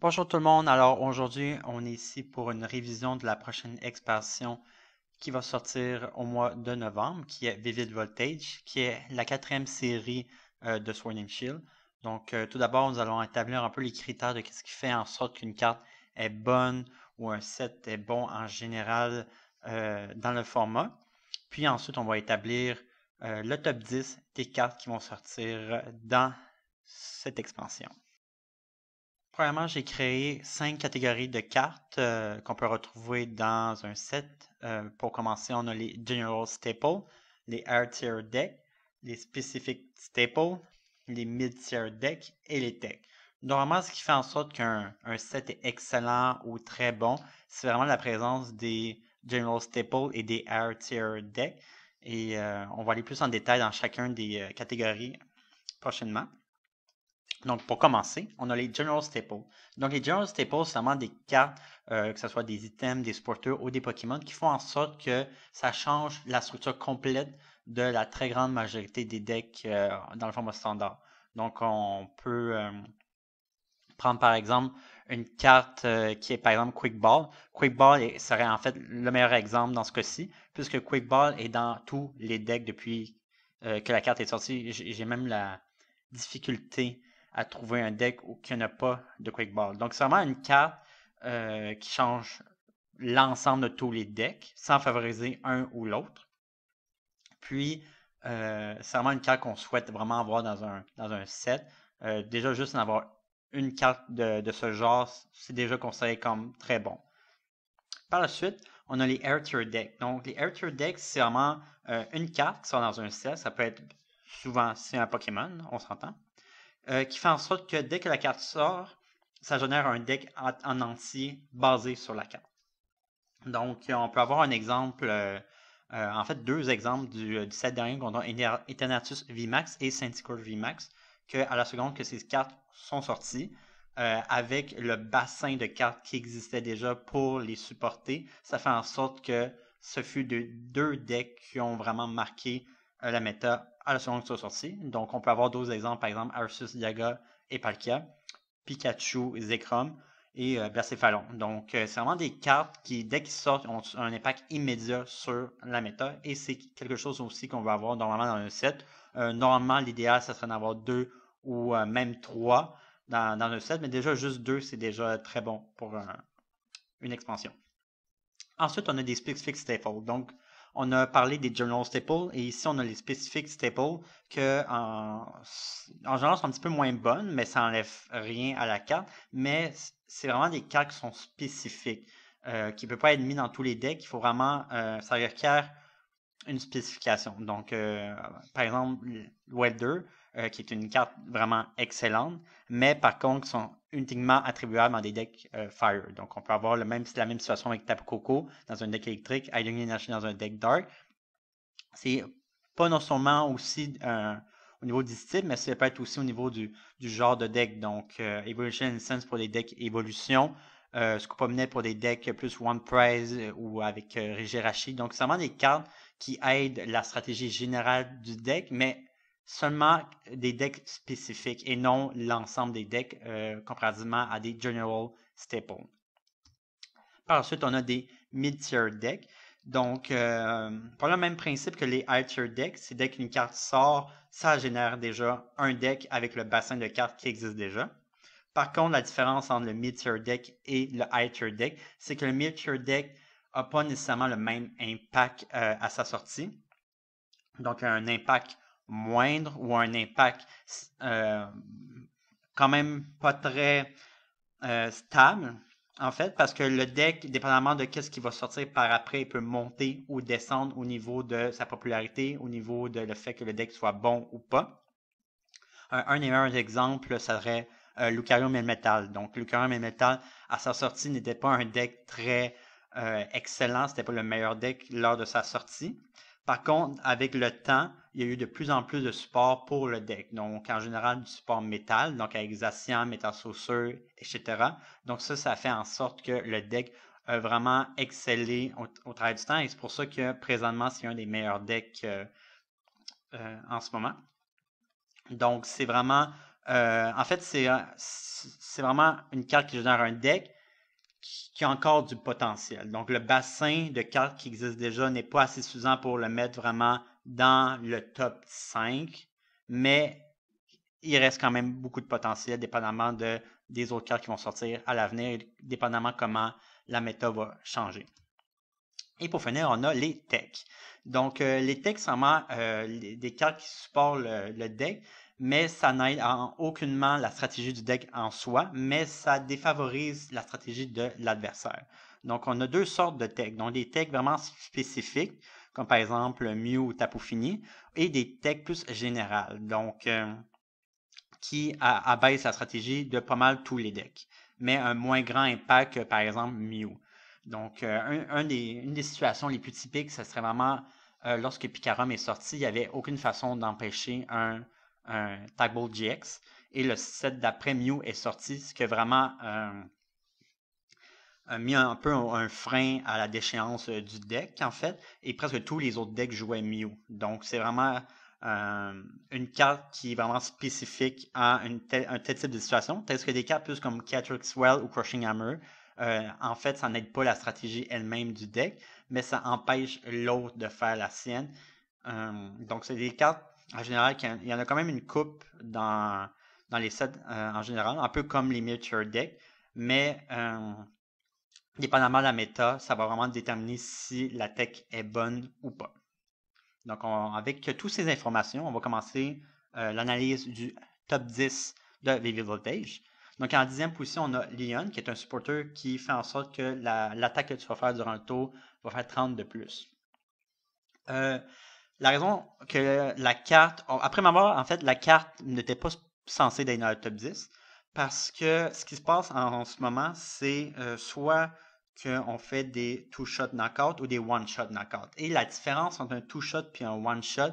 Bonjour tout le monde, alors aujourd'hui on est ici pour une révision de la prochaine expansion qui va sortir au mois de novembre, qui est Vivid Voltage, qui est la quatrième série de Sword and Shield. Donc tout d'abord nous allons établir un peu les critères de ce qui fait en sorte qu'une carte est bonne ou un set est bon en général dans le format. Puis ensuite on va établir le top 10 des cartes qui vont sortir dans cette expansion. Premièrement, j'ai créé 5 catégories de cartes qu'on peut retrouver dans un set. Pour commencer, on a les General Staples, les Air Tier Decks, les Specific Staples, les Mid Tier Decks et les Tech. Normalement, ce qui fait en sorte qu'un set est excellent ou très bon, c'est vraiment la présence des General Staples et des Air Tier Decks. Et on va aller plus en détail dans chacune des catégories prochainement. Donc, pour commencer, on a les General Staples. Donc, les General Staples, c'est vraiment des cartes, que ce soit des items, des supporters ou des Pokémon, qui font en sorte que ça change la structure complète de la très grande majorité des decks dans le format standard. Donc, on peut prendre par exemple une carte qui est par exemple Quick Ball. Quick Ball serait en fait le meilleur exemple dans ce cas-ci, puisque Quick Ball est dans tous les decks depuis que la carte est sortie. J'ai même la difficulté à trouver un deck qui n'a pas de Quick Ball. Donc, c'est vraiment une carte qui change l'ensemble de tous les decks sans favoriser un ou l'autre. Puis, c'est vraiment une carte qu'on souhaite vraiment avoir dans un set. Déjà, juste en avoir une carte de ce genre, c'est déjà considéré comme très bon. Par la suite, on a les Air Tier Decks. Donc, les Air Tier Decks, c'est vraiment une carte qui sort dans un set. Ça peut être souvent, c'est un Pokémon, on s'entend. Qui fait en sorte que dès que la carte sort, ça génère un deck en entier basé sur la carte. Donc, on peut avoir un exemple, en fait, deux exemples du set dernier qu'on a Eternatus VMAX et Centicore VMAX, que à la seconde que ces cartes sont sorties, avec le bassin de cartes qui existait déjà pour les supporter, ça fait en sorte que ce fut deux decks qui ont vraiment marqué la méta à la seconde qu'ils sont sortis. Donc, on peut avoir d'autres exemples, par exemple Arceus, Dialga et Palkia, Pikachu, Zekrom et Bercéphалon. Donc, c'est vraiment des cartes qui, dès qu'ils sortent, ont un impact immédiat sur la méta et c'est quelque chose aussi qu'on va avoir normalement dans un set. Normalement, l'idéal, ça serait d'en avoir deux ou même trois dans un set, mais déjà juste deux, c'est déjà très bon pour une expansion. Ensuite, on a des Specific Staples. Donc, on a parlé des General Staples et ici, on a les Specific Staples que, en général, sont un petit peu moins bonnes, mais ça n'enlève rien à la carte. Mais c'est vraiment des cartes qui sont spécifiques, qui ne peuvent pas être mis dans tous les decks. Il faut vraiment, ça requiert une spécification. Donc, par exemple, Welder, qui est une carte vraiment excellente, mais par contre, qui sont uniquement attribuables dans des decks Fire. Donc, on peut avoir la même situation avec Tapu Koko dans un deck électrique, Hiding Energy dans un deck Dark. C'est pas non seulement aussi au niveau du style, mais ça peut être aussi au niveau du genre de deck. Donc, Evolution Incense pour les decks Évolution, Scoopomnet pour des decks plus One Prize ou avec Regirashi. Donc, c'est vraiment des cartes qui aident la stratégie générale du deck, mais seulement des decks spécifiques et non l'ensemble des decks comparativement à des General Staples. Par la suite, on a des Mid-Tier Decks. Donc, pour le même principe que les High-Tier Decks, c'est dès qu'une carte sort, ça génère déjà un deck avec le bassin de cartes qui existe déjà. Par contre, la différence entre le Mid-Tier Deck et le High-Tier Deck, c'est que le Mid-Tier Deck n'a pas nécessairement le même impact à sa sortie. Donc, un impact moindre ou un impact quand même pas très stable, en fait, parce que le deck, dépendamment de ce qui va sortir par après, il peut monter ou descendre au niveau de sa popularité, au niveau de le fait que le deck soit bon ou pas. Un des meilleurs exemples serait Lucario Melmetal. Donc, Lucario Melmetal, à sa sortie, n'était pas un deck très excellent. C'était pas le meilleur deck lors de sa sortie. Par contre, avec le temps, il y a eu de plus en plus de support pour le deck. Donc, en général, du support métal, donc avec Zacian, Metal Saucer, etc. Donc, ça fait en sorte que le deck a vraiment excellé au travers du temps. Et c'est pour ça que présentement, c'est un des meilleurs decks en ce moment. Donc, c'est vraiment En fait, c'est vraiment une carte qui génère un deck qui a encore du potentiel. Donc, le bassin de cartes qui existe déjà n'est pas assez suffisant pour le mettre vraiment dans le top 5, mais il reste quand même beaucoup de potentiel, dépendamment des autres cartes qui vont sortir à l'avenir, dépendamment comment la méta va changer. Et pour finir, on a les techs. Donc, les techs, c'est vraiment des cartes qui supportent le deck, mais ça n'aide en aucunement la stratégie du deck en soi, mais ça défavorise la stratégie de l'adversaire. Donc, on a deux sortes de techs. Donc, des techs vraiment spécifiques, comme par exemple Mew ou Tapu Fini, et des techs plus générales, donc qui abaissent la stratégie de pas mal tous les decks, mais un moins grand impact que par exemple Mew. Donc, une des situations les plus typiques, ce serait vraiment lorsque Picarum est sorti, il n'y avait aucune façon d'empêcher un Tag Bolt GX. Et le set d'après Mew est sorti, ce qui a vraiment mis un peu un frein à la déchéance du deck, en fait. Et presque tous les autres decks jouaient Mew. Donc, c'est vraiment une carte qui est vraiment spécifique à un tel type de situation. Tandis que des cartes plus comme Catrix Well ou Crushing Hammer, en fait, ça n'aide pas la stratégie elle-même du deck, mais ça empêche l'autre de faire la sienne. Donc, c'est des cartes, en général, il y en a quand même une coupe dans les sets en général, un peu comme les miniature decks, mais dépendamment de la méta, ça va vraiment déterminer si la tech est bonne ou pas. Donc, avec toutes ces informations, on va commencer l'analyse du top 10 de Vivid Voltage. Donc, en 10e position, on a Leon, qui est un supporter qui fait en sorte que l'attaque que tu vas faire durant le tour va faire 30 de plus. La raison que la carte, après ma mort, en fait, la carte n'était pas censée être dans le top 10 parce que ce qui se passe en ce moment, c'est soit qu'on fait des two-shot knockout ou des one-shot knockout. Et la différence entre un two-shot et un one-shot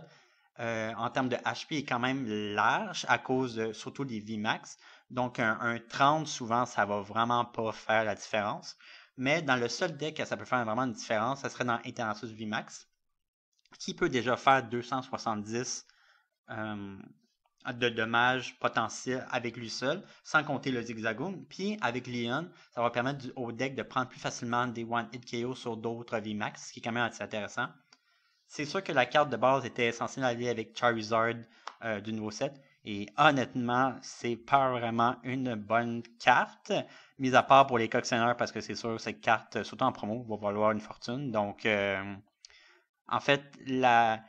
en termes de HP est quand même large à cause surtout des VMAX. Donc un 30, souvent, ça va vraiment pas faire la différence. Mais dans le seul deck que ça peut faire vraiment une différence, ça serait dans Eternatus VMAX, qui peut déjà faire 270 de dommages potentiels avec lui seul, sans compter le Zigzagoon. Puis avec Leon, ça va permettre au deck de prendre plus facilement des one-hit KO sur d'autres VMAX, ce qui est quand même assez intéressant. C'est sûr que la carte de base était censée aller avec Charizard du nouveau set. Et honnêtement, c'est pas vraiment une bonne carte, mis à part pour les collectionneurs, parce que c'est sûr que cette carte, surtout en promo, va valoir une fortune. Donc, en fait, la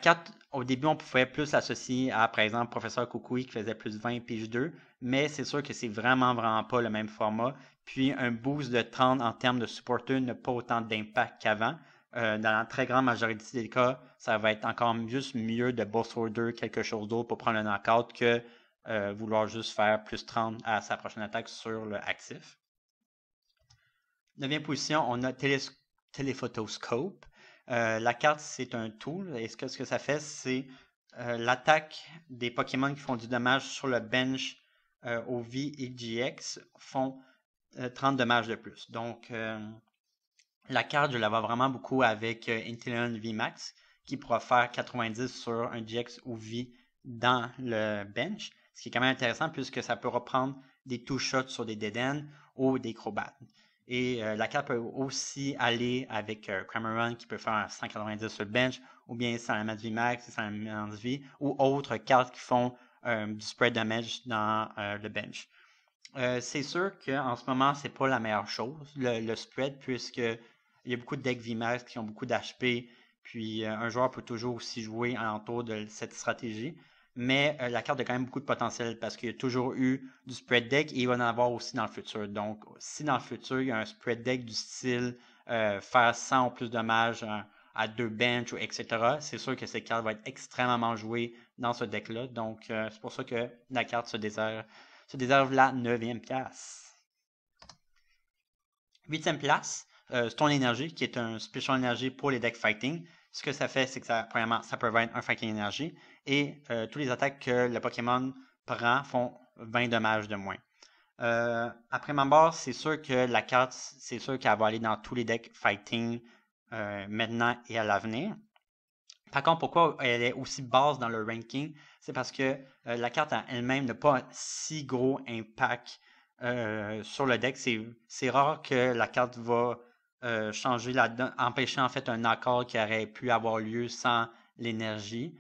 carte, au début, on pouvait plus l'associer à, par exemple, Professeur Kukui qui faisait plus 20 pige 2, mais c'est sûr que c'est vraiment, vraiment pas le même format. Puis, un boost de 30 en termes de supporter n'a pas autant d'impact qu'avant. Dans la très grande majorité des cas, ça va être encore juste mieux de boss order quelque chose d'autre pour prendre le knockout que vouloir juste faire plus 30 à sa prochaine attaque sur le actif. 9e position, on a Téléphotoscope. La carte, c'est un tool. Et ce que ça fait, c'est l'attaque des Pokémon qui font du dommage sur le bench au V et GX font 30 dommages de plus. Donc, la carte, je la vois vraiment beaucoup avec Inteleon VMAX, qui pourra faire 90 sur un GX ou V dans le bench. Ce qui est quand même intéressant puisque ça peut reprendre des two-shots sur des dead-end ou des Crobat. Et la carte peut aussi aller avec Cramorant qui peut faire 190 sur le bench, ou bien Salamence VMAX, Salamence V, ou autres cartes qui font du spread damage dans le bench. C'est sûr qu'en ce moment, c'est pas la meilleure chose, le spread, puisque il y a beaucoup de decks VMAX qui ont beaucoup d'HP, puis un joueur peut toujours aussi jouer alentour de cette stratégie. Mais la carte a quand même beaucoup de potentiel parce qu'il y a toujours eu du spread deck et il va en avoir aussi dans le futur. Donc, si dans le futur, il y a un spread deck du style faire 100 ou plus de dommages à 2 bench, etc., c'est sûr que cette carte va être extrêmement jouée dans ce deck-là. Donc, c'est pour ça que la carte se déserve la 9e place. 8e place, Stone Energy, qui est un Special Energy pour les decks Fighting. Ce que ça fait, c'est que premièrement, ça peut être un Fighting Energy. Et toutes les attaques que le Pokémon prend font 20 dommages de moins. Après ma barre, c'est sûr que la carte, c'est sûr qu'elle va aller dans tous les decks Fighting maintenant et à l'avenir. Par contre, pourquoi elle est aussi basse dans le ranking, c'est parce que la carte en elle-même n'a pas un si gros impact sur le deck. C'est rare que la carte va changer empêcher en fait un accord qui aurait pu avoir lieu sans l'énergie.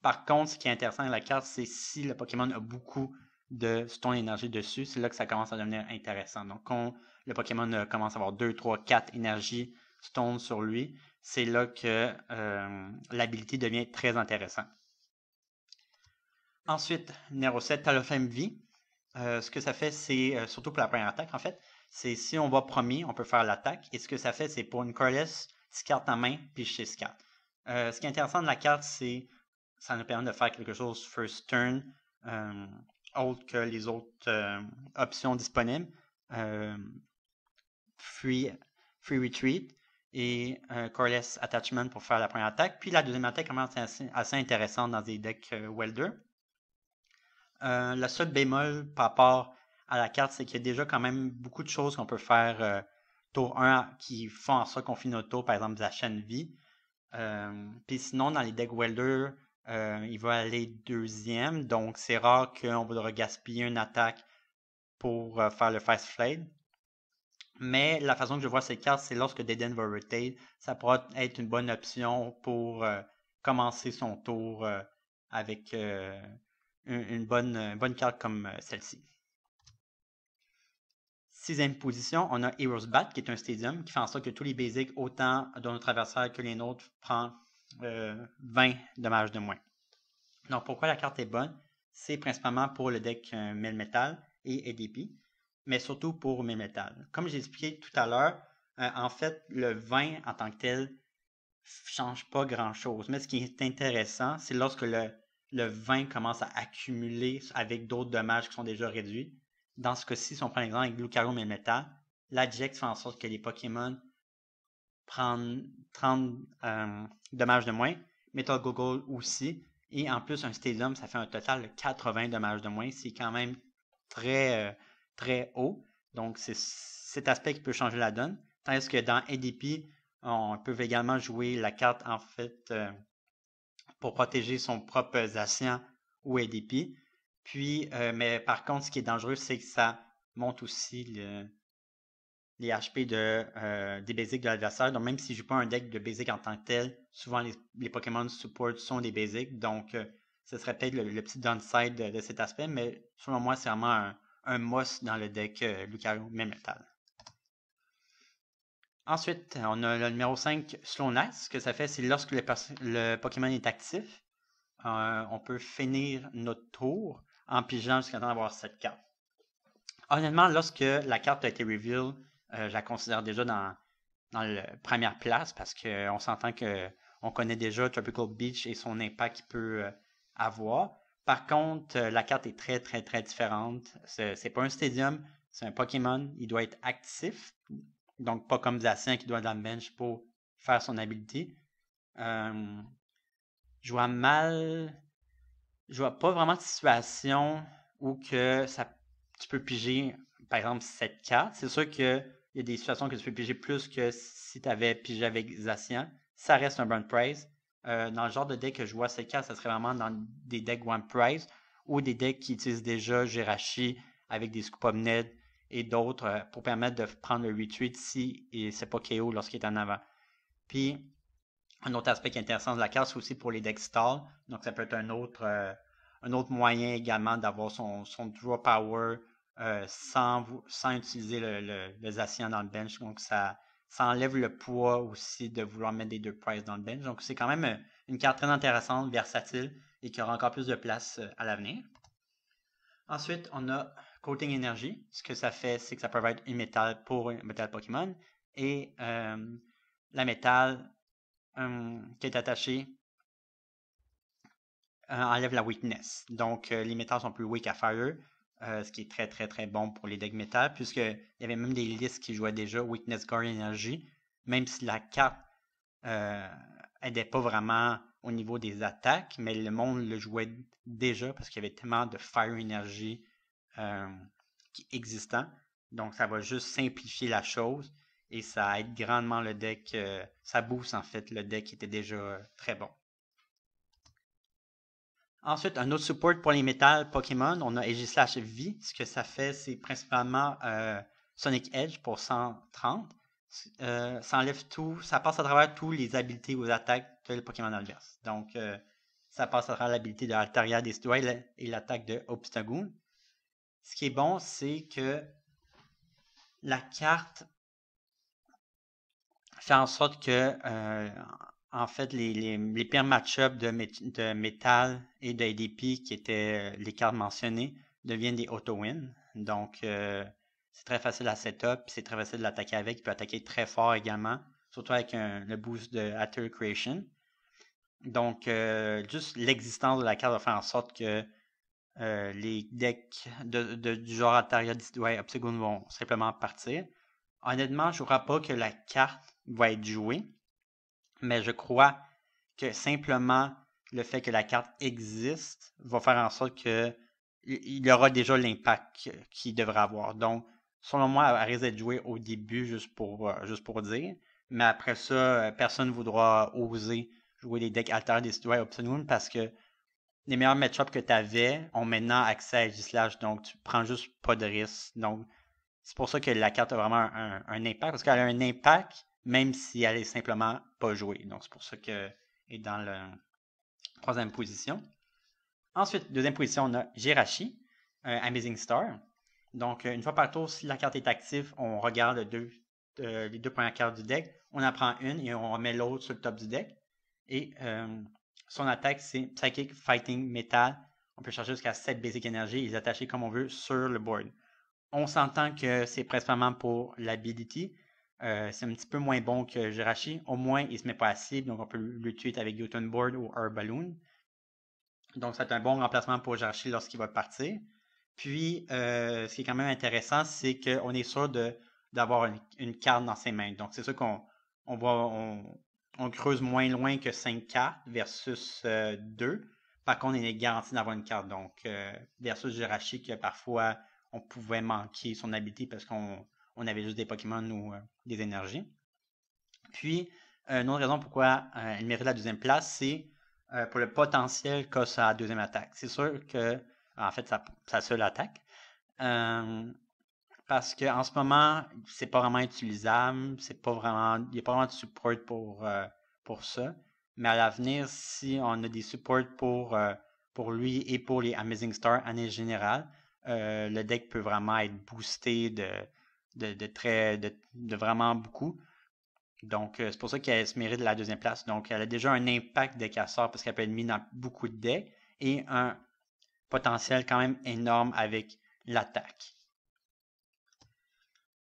Par contre, ce qui est intéressant avec la carte, c'est si le Pokémon a beaucoup de Stone énergie dessus, c'est là que ça commence à devenir intéressant. Donc, quand le Pokémon commence à avoir 2, 3, 4 énergies Stone sur lui, c'est là que l'habilité devient très intéressant. Ensuite, numéro 7, Talonflame V. Ce que ça fait, c'est, surtout pour la première attaque en fait, c'est si on va premier, on peut faire l'attaque. Et ce que ça fait, c'est pour une Corliss, 6 cartes en main, puis 6 cartes. Ce qui est intéressant de la carte, c'est ça nous permet de faire quelque chose first turn, autre que les autres options disponibles. Free Retreat et Coreless Attachment pour faire la première attaque. Puis la deuxième attaque commence assez intéressante dans des decks Welder. Le seul bémol par rapport à la carte, c'est qu'il y a déjà quand même beaucoup de choses qu'on peut faire tour 1 qui font en sorte qu'on finit notre tour, par exemple Zacian V. Puis sinon, dans les decks Welder, il va aller deuxième, donc c'est rare qu'on va gaspiller une attaque pour faire le Fast Flade. Mais la façon que je vois cette carte, c'est lorsque Deden va rotate, ça pourra être une bonne option pour commencer son tour avec une bonne carte comme celle-ci. Sixième position, on a Heroes Bat, qui est un stadium qui fait en sorte que tous les basics, autant de notre adversaire que les nôtres, prend 20 dommages de moins. Donc pourquoi la carte est bonne? C'est principalement pour le deck Melmetal et ADP, mais surtout pour Melmetal. Comme j'ai expliqué tout à l'heure, en fait, le 20 en tant que tel change pas grand-chose. Mais ce qui est intéressant, c'est lorsque le 20 commence à accumuler avec d'autres dommages qui sont déjà réduits. Dans ce cas-ci, si on prend l'exemple avec Lucario Melmetal, l'adject fait en sorte que les Pokémon prennent 30 dommages de moins, Metal Gogol aussi, et en plus un Stadium, ça fait un total de 80 dommages de moins, c'est quand même très, très haut, donc c'est cet aspect qui peut changer la donne, tandis que dans ADP, on peut également jouer la carte en fait pour protéger son propre Zacian ou ADP, puis, mais par contre, ce qui est dangereux, c'est que ça monte aussi les HP des basics de l'adversaire. Donc, même si je joue pas un deck de basics en tant que tel, souvent les Pokémon support sont des basics. Donc, ce serait peut-être le petit downside de cet aspect, mais selon moi, c'est vraiment un must dans le deck Lucario Melmetal. Ensuite, on a le numéro 5, Slowness. Ce que ça fait, c'est lorsque le Pokémon est actif, on peut finir notre tour en pigeant jusqu'à temps d'avoir cette carte. Honnêtement, lorsque la carte a été reveal, je la considère déjà dans la première place parce qu'on s'entend qu'on connaît déjà Tropical Beach et son impact qu'il peut avoir. Par contre, la carte est très, très, très différente. C'est pas un stadium, c'est un Pokémon. Il doit être actif. Donc, pas comme Zacian qui doit être dans le bench pour faire son habilité. Je vois pas vraiment de situation où que tu peux piger, par exemple, cette carte. C'est sûr qu'il y a des situations que tu peux piger plus que si tu avais pigé avec Zacian. Ça reste un burn prize. Dans le genre de deck que je vois cette carte, ça serait vraiment dans des decks one prize ou des decks qui utilisent déjà Jirachi avec des Scoop of Ned et d'autres pour permettre de prendre le retreat si c'est pas KO lorsqu'il est en avant. Puis, un autre aspect qui est intéressant de la carte, c'est aussi pour les decks stall. Donc, ça peut être un autre moyen également d'avoir son draw power sans utiliser le Zacian dans le bench. Donc, ça enlève le poids aussi de vouloir mettre des deux prices dans le bench. Donc, c'est quand même une carte très intéressante, versatile et qui aura encore plus de place à l'avenir. Ensuite, on a Coating Energy. Ce que ça fait, c'est que ça peut être une métal pour un métal Pokémon. Et la métal qui est attaché enlève la weakness. Donc, les métals sont plus weak à fire, ce qui est très, très, très bon pour les decks métal, puisqu'il y avait même des listes qui jouaient déjà Weakness Guard Energy, même si la carte n'aidait pas vraiment au niveau des attaques, mais le monde le jouait déjà parce qu'il y avait tellement de Fire Energy qui existant. Donc, ça va juste simplifier la chose. et ça aide grandement le deck, ça booste en fait le deck qui était déjà très bon. Ensuite, un autre support pour les métals Pokémon, on a Aegislash V. Ce que ça fait, c'est principalement Sonic Edge pour 130. Ça enlève tout, ça passe à travers tous les habilités ou attaques de le Pokémon adverse. Donc, ça passe à travers l'habilité de Altaria Destroy et l'attaque de Obstagoon. Ce qui est bon, c'est que la carte fait en sorte que, en fait, les pires match-ups de métal et de ADP, qui étaient les cartes mentionnées, deviennent des auto-wins. Donc, c'est très facile à setup, c'est très facile de l'attaquer avec. Il peut attaquer très fort également, surtout avec le boost de Aether Creation. Donc, juste l'existence de la carte va faire en sorte que les decks du genre Altaria Destroy Obstagoon vont simplement partir. Honnêtement, je ne crois pas que la carte va être jouée, mais je crois que simplement le fait que la carte existe va faire en sorte que il aura déjà l'impact qu'il devrait avoir. Donc, selon moi, elle risque d'être jouée au début juste pour dire, mais après ça, personne ne voudra oser jouer les decks Altaria Destroy Obstagoon parce que les meilleurs match-ups que tu avais ont maintenant accès à Aegislash, donc tu prends juste pas de risque. Donc, c'est pour ça que la carte a vraiment un impact, parce qu'elle a un impact même si elle est simplement pas jouée. Donc, c'est pour ça qu'elle est dans la troisième position. Ensuite, deuxième position, on a Jirachi, Amazing Star. Donc, une fois par tour, si la carte est active, on regarde les deux premières cartes du deck, on en prend une et on remet l'autre sur le top du deck. Et son attaque, c'est Psychic, Fighting, Metal. On peut charger jusqu'à 7 basic énergie et les attacher comme on veut sur le board. On s'entend que c'est principalement pour l'ability. C'est un petit peu moins bon que Jirachi. Au moins, il ne se met pas à cible, donc on peut le tuer avec Jotun Board ou Air Balloon. Donc, c'est un bon remplacement pour Jirachi lorsqu'il va partir. Puis, ce qui est quand même intéressant, c'est qu'on est sûr d'avoir une carte dans ses mains. Donc, c'est sûr on creuse moins loin que 5 cartes versus 2. Par contre, on est garanti d'avoir une carte. Donc, versus Jirachi, que parfois, on pouvait manquer son habilité parce qu'on avait juste des Pokémon ou des énergies. Puis, une autre raison pourquoi elle mérite la deuxième place, c'est pour le potentiel qu'a sa deuxième attaque. C'est sûr que, en fait, sa seule attaque. Parce qu'en ce moment, c'est pas vraiment utilisable, il n'y a pas vraiment de support pour ça. Mais à l'avenir, si on a des supports pour lui et pour les Amazing Stars en général, le deck peut vraiment être boosté de vraiment beaucoup. Donc, c'est pour ça qu'elle se mérite la deuxième place. Donc, elle a déjà un impact de casseur parce qu'elle peut être mise dans beaucoup de decks et un potentiel quand même énorme avec l'attaque.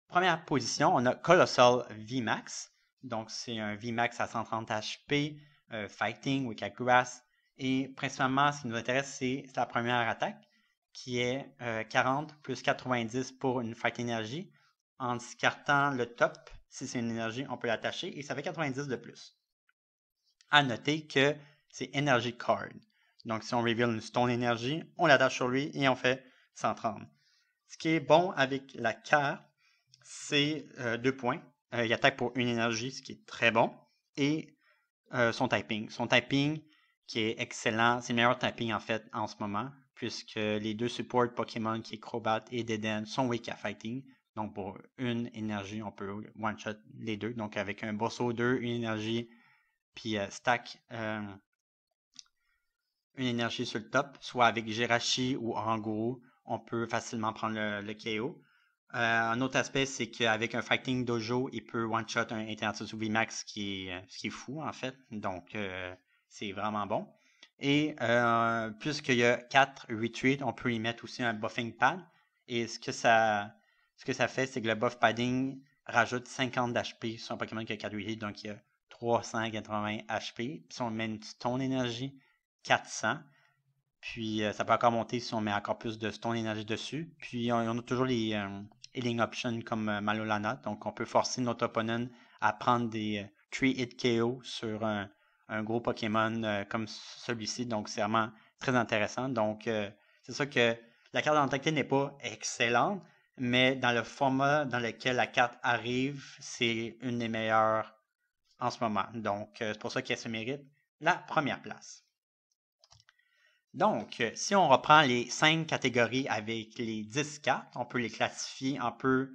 Première position, on a Colossal VMAX. Donc, c'est un VMAX à 130 HP, Fighting, Wicked Grass. Et principalement, ce qui nous intéresse, c'est la première attaque, qui est 40 plus 90 pour une Fight Energy. En discartant le top, si c'est une énergie, on peut l'attacher et ça fait 90 de plus. À noter que c'est Energy Card. Donc, si on reveal une Stone Energy, on l'attache sur lui et on fait 130. Ce qui est bon avec la carte, c'est 2 points. Il attaque pour une énergie, ce qui est très bon. Et son typing. Son typing qui est excellent. C'est le meilleur typing en fait en ce moment, puisque les deux supports Pokémon qui est Crobat et Deden sont weak à fighting. Donc pour une énergie, on peut one-shot les deux. Donc avec un Bosso 2, une énergie, puis stack une énergie sur le top, soit avec Jirachi ou Oranguru, on peut facilement prendre le KO. Un autre aspect, c'est qu'avec un Fighting Dojo, il peut one-shot un Eternatus VMAX, ce qui est fou, en fait. Donc, c'est vraiment bon. Et puisqu'il y a 4 retreats, on peut y mettre aussi un buffing pad. Et ce que ça fait, c'est que le buff padding rajoute 50 d'HP sur un Pokémon qui a 4 retreats, donc il y a 380 HP. Puis si on met une Stone Energy, 400. Puis ça peut encore monter si on met encore plus de Stone Energy dessus. Puis on a toujours les healing options comme Malolana. Donc on peut forcer notre opponent à prendre des 3-hit KO sur un gros Pokémon comme celui-ci. Donc c'est vraiment très intéressant. Donc c'est sûr que la carte d'Antacté n'est pas excellente, mais dans le format dans lequel la carte arrive, c'est une des meilleures en ce moment. Donc, c'est pour ça qu'elle se mérite la première place. Donc, si on reprend les 5 catégories avec les 10 cartes, on peut les classifier un peu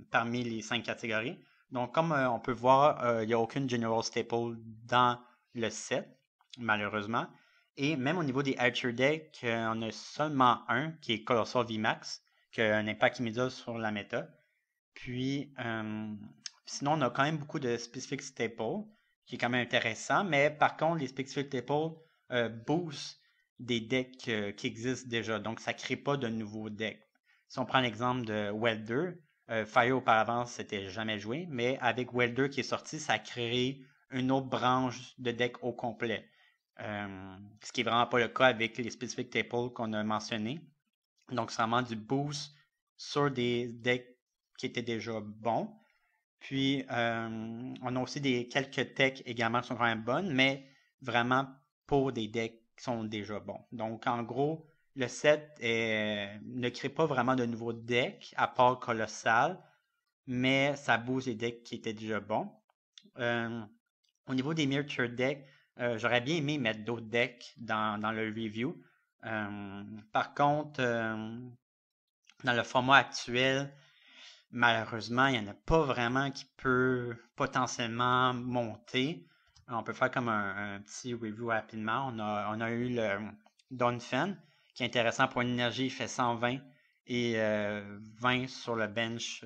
parmi les 5 catégories. Donc, comme on peut voir, il n'y a aucune General Staple dans le set, malheureusement. Et même au niveau des Archer Decks, on a seulement un qui est Colossal VMAX, qui a un impact immédiat sur la méta. Puis, sinon, on a quand même beaucoup de Specific Staples, qui est quand même intéressant. Mais par contre, les Specific Staples boostent des decks qui existent déjà. Donc, ça ne crée pas de nouveaux decks. Si on prend l'exemple de Welder, Fire auparavant, c'était jamais joué. Mais avec Welder qui est sorti, ça a créé une autre branche de deck au complet. Ce qui n'est vraiment pas le cas avec les Specific Staples qu'on a mentionnés. Donc, c'est vraiment du boost sur des decks qui étaient déjà bons. Puis, on a aussi quelques techs également qui sont quand même bonnes, mais vraiment pour des decks qui sont déjà bons. Donc, en gros, le set ne crée pas vraiment de nouveaux decks, à part Colossal, mais ça booste les decks qui étaient déjà bons. Au niveau des miniature decks, j'aurais bien aimé mettre d'autres decks dans le review. Par contre, dans le format actuel, malheureusement, il n'y en a pas vraiment qui peut potentiellement monter. On peut faire comme un petit review rapidement. On a eu le Donphan, qui est intéressant pour une énergie, il fait 120 et 20 sur le bench,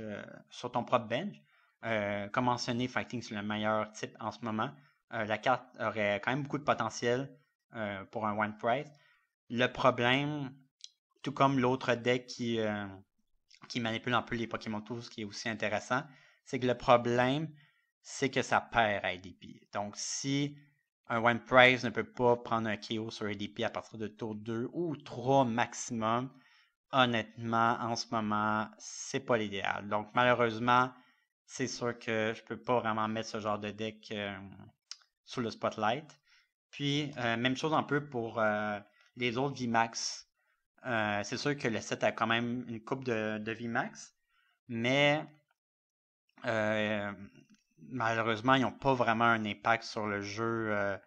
sur ton propre bench. Comme mentionné, Fighting, c'est le meilleur type en ce moment. La carte aurait quand même beaucoup de potentiel pour un one price. Le problème, tout comme l'autre deck qui manipule un peu les Pokémon Tools, ce qui est aussi intéressant, c'est que le problème, c'est que ça perd à ADP. Donc, si un One Prize ne peut pas prendre un KO sur ADP à partir de tour 2 ou 3 maximum, honnêtement, en ce moment, c'est pas l'idéal. Donc, malheureusement, c'est sûr que je peux pas vraiment mettre ce genre de deck sous le spotlight. Puis, même chose un peu pour les autres VMAX. C'est sûr que le set a quand même une coupe de VMAX, mais malheureusement, ils n'ont pas vraiment un impact sur le jeu,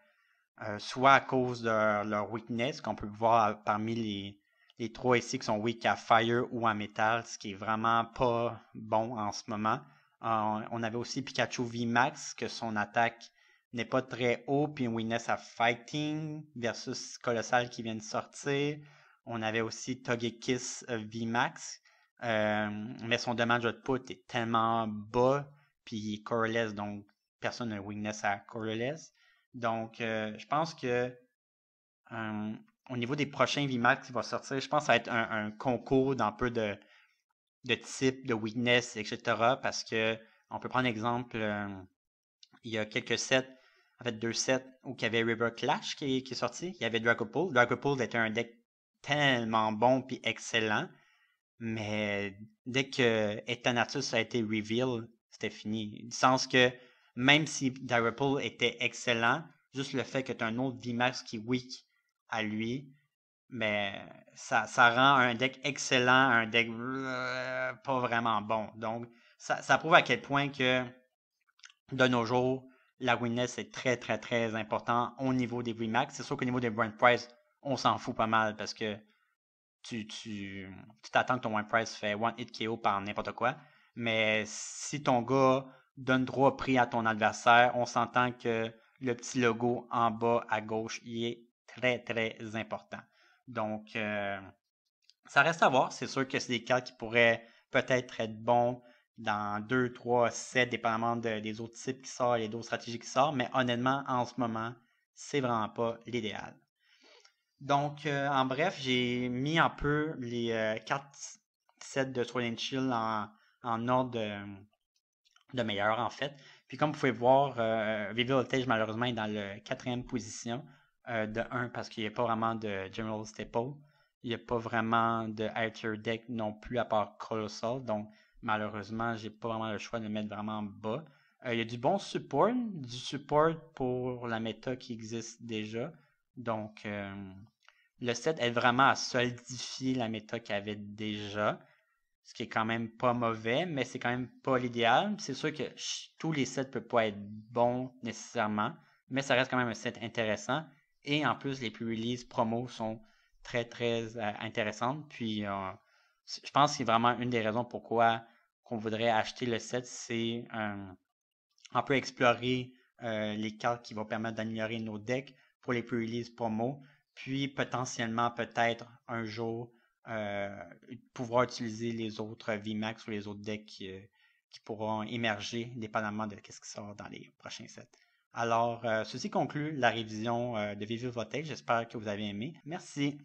soit à cause de leur weakness, qu'on peut voir parmi les trois ici qui sont weak à Fire ou à Metal, ce qui est vraiment pas bon en ce moment. On avait aussi Pikachu VMAX, que son attaque n'est pas très haut, puis une weakness à Fighting versus Colossal qui vient de sortir. On avait aussi Togekiss VMAX, mais son damage output est tellement bas, puis Coreless, donc personne n'a weakness à Coreless. Donc, je pense que au niveau des prochains VMAX qui vont sortir, je pense que ça va être un concours d'un peu de type, de weakness, etc. Parce que on peut prendre l'exemple, il y a quelques sets, en fait 2 sets, où il y avait River Clash qui est sorti. Il y avait Dragapult. Dragapult était un deck tellement bon puis excellent. Mais dès que Ethanatus a été reveal, c'était fini. Du sens que même si Dragapult était excellent, juste le fait que tu as un autre VMAX qui est weak à lui, mais ça rend un deck excellent, un deck pas vraiment bon. Donc, ça prouve à quel point que de nos jours, la weakness est très, très, très important au niveau des VMAX. C'est sûr qu'au niveau des Brand Price, on s'en fout pas mal parce que tu t'attends que ton One Price fait one hit KO par n'importe quoi. Mais si ton gars donne droit prix à ton adversaire, on s'entend que le petit logo en bas à gauche, il est très, très important. Donc, ça reste à voir. C'est sûr que c'est des cartes qui pourraient peut-être être bons dans 2, 3, 7, dépendamment des autres types qui sortent et d'autres stratégies qui sortent. Mais honnêtement, en ce moment, c'est vraiment pas l'idéal. Donc, en bref, j'ai mis un peu les 4 sets de Sword and Shield en ordre de meilleur, en fait. Puis, comme vous pouvez voir, Vivid Voltage, malheureusement, est dans la 4e position de 1 parce qu'il n'y a pas vraiment de General Staple. Il n'y a pas vraiment de Archer Deck non plus à part Colossal. Donc, malheureusement, j'ai pas vraiment le choix de le mettre vraiment bas. Il y a du support pour la méta qui existe déjà. Donc, le set aide vraiment à solidifier la méta qu'il y avait déjà. ce qui est quand même pas mauvais, mais c'est quand même pas l'idéal. C'est sûr que tous les sets ne peuvent pas être bons nécessairement, mais ça reste quand même un set intéressant. Et en plus, les pre-release promos sont très, très intéressantes. Puis, je pense que c'est vraiment une des raisons pourquoi qu'on voudrait acheter le set, c'est on peut explorer les cartes qui vont permettre d'améliorer nos decks pour les pre-release promos, puis potentiellement peut-être un jour euh, pouvoir utiliser les autres VMAX ou les autres decks qui pourront émerger dépendamment de ce qui sort dans les prochains sets. Alors, ceci conclut la révision de Vivid Voltage. J'espère que vous avez aimé. Merci.